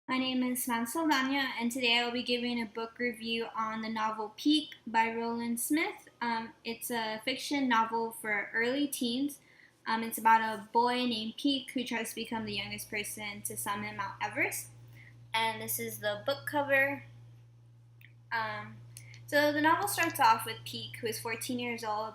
My name is Saldana, and today I will be giving a book review on the novel Peak by Roland Smith. It's a fiction novel for early teens. It's about a boy named Peak who tries to become the youngest person to summit Mount Everest. And this is the book cover. Um, so the novel starts off with Peak, who is 14 years old.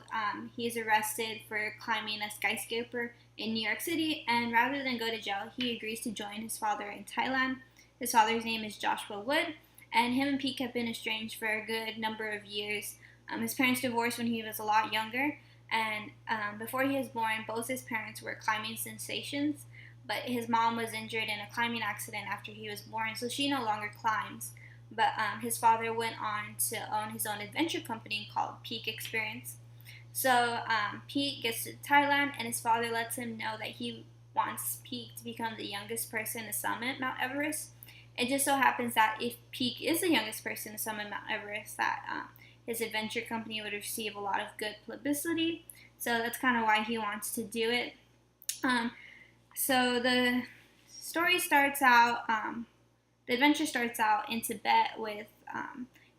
He is arrested for climbing a skyscraper in New York City, and rather than go to jail, he agrees to join his father in Thailand. His father's name is Joshua Wood, and him and Peak have been estranged for a good number of years. His parents divorced when he was a lot younger, and before he was born, both his parents were climbing sensations, but his mom was injured in a climbing accident after he was born, so she no longer climbs. But his father went on to own his own adventure company called Peak Experience. So Pete gets to Thailand, and his father lets him know that he wants Peak to become the youngest person to summit Mount Everest. It just so happens that if Peak is the youngest person to summit Mount Everest, that his adventure company would receive a lot of good publicity. So that's kind of why he wants to do it. So the story starts out. The adventure starts out in Tibet with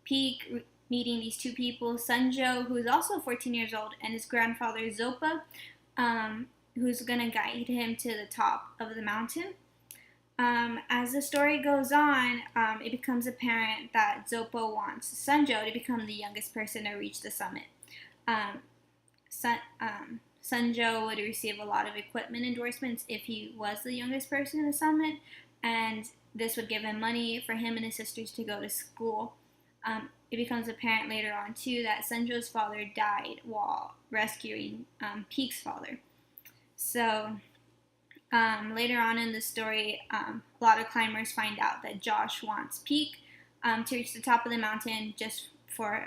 Peak meeting these two people, Sunjo, who is also 14 years old, and his grandfather, Zopa, who's going to guide him to the top of the mountain. As the story goes on, it becomes apparent that Zopa wants Sunjo to become the youngest person to reach the summit. Sunjo would receive a lot of equipment endorsements if he was the youngest person to the summit, and this would give him money for him and his sisters to go to school. It becomes apparent later on, too, that Sunjo's father died while rescuing Peak's father. So later on in the story, a lot of climbers find out that Josh wants Peak to reach the top of the mountain just for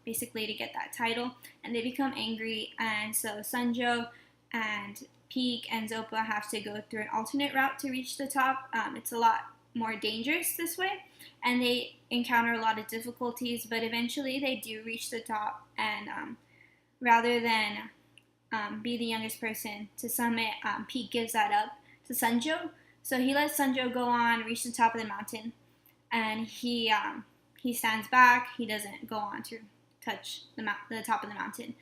basically to get that title, and they become angry, and so Sunjo and Peak and Zopa have to go through an alternate route to reach the top. It's a lot more dangerous this way, and they encounter a lot of difficulties, but eventually they do reach the top, and rather than be the youngest person to summit, Pete gives that up to Sunjo. So he lets Sunjo go on, reach the top of the mountain, and he stands back. He doesn't go on to touch the top of the mountain.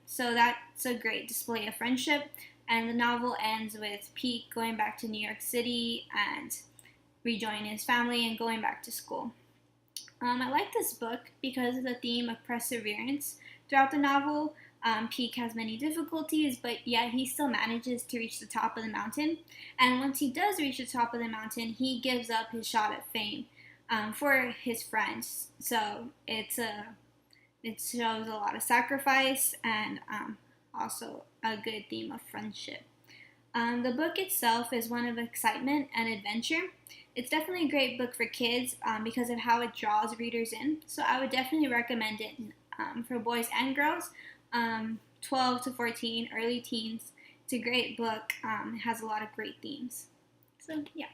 So that's a great display of friendship, and the novel ends with Pete going back to New York City and rejoining his family and going back to school. I like this book because of the theme of perseverance throughout the novel. Peak has many difficulties, but yet he still manages to reach the top of the mountain. And once he does reach the top of the mountain, he gives up his shot at fame for his friends. So it shows a lot of sacrifice and also a good theme of friendship. The book itself is one of excitement and adventure. It's definitely a great book for kids because of how it draws readers in. So I would definitely recommend it for boys and girls, 12 to 14, early teens. It's a great book. It has a lot of great themes. So yeah.